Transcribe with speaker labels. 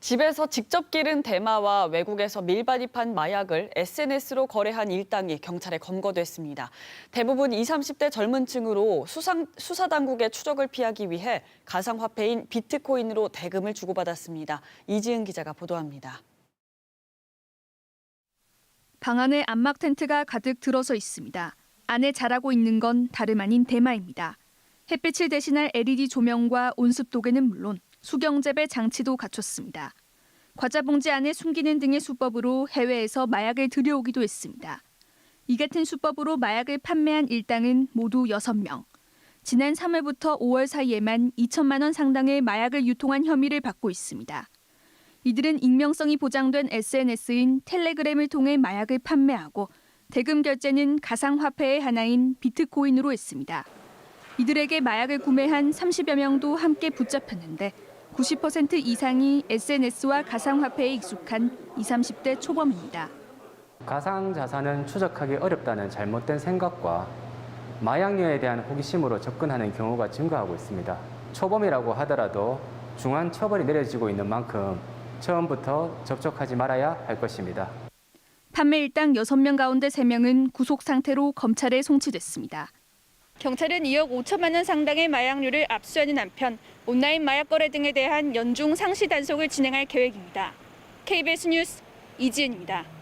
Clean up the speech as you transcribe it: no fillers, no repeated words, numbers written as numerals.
Speaker 1: 집에서 직접 기른 대마와 외국에서 밀반입한 마약을 SNS로 거래한 일당이 경찰에 검거됐습니다. 대부분 20, 30대 젊은 층으로 수사당국의 추적을 피하기 위해 가상화폐인 비트코인으로 대금을 주고받았습니다. 이지은 기자가 보도합니다.
Speaker 2: 방 안에 암막 텐트가 가득 들어서 있습니다. 안에 자라고 있는 건 다름 아닌 대마입니다. 햇빛을 대신할 LED 조명과 온습도계는 물론 수경재배 장치도 갖췄습니다. 과자 봉지 안에 숨기는 등의 수법으로 해외에서 마약을 들여오기도 했습니다. 이 같은 수법으로 마약을 판매한 일당은 모두 6명. 지난 3월부터 5월 사이에만 2천만 원 상당의 마약을 유통한 혐의를 받고 있습니다. 이들은 익명성이 보장된 SNS인 텔레그램을 통해 마약을 판매하고 대금 결제는 가상화폐의 하나인 비트코인으로 했습니다. 이들에게 마약을 구매한 30여 명도 함께 붙잡혔는데 90% 이상이 SNS와 가상화폐에 익숙한 20, 30대 초범입니다.
Speaker 3: 가상자산은 추적하기 어렵다는 잘못된 생각과 마약류에 대한 호기심으로 접근하는 경우가 증가하고 있습니다. 초범이라고 하더라도 중한 처벌이 내려지고 있는 만큼 처음부터 접촉하지 말아야 할 것입니다.
Speaker 2: 판매 일당 6명 가운데 3명은 구속 상태로 검찰에 송치됐습니다. 경찰은 2억 5천만 원 상당의 마약류를 압수하는 한편 온라인 마약 거래 등에 대한 연중 상시 단속을 진행할 계획입니다. KBS 뉴스 이지은입니다.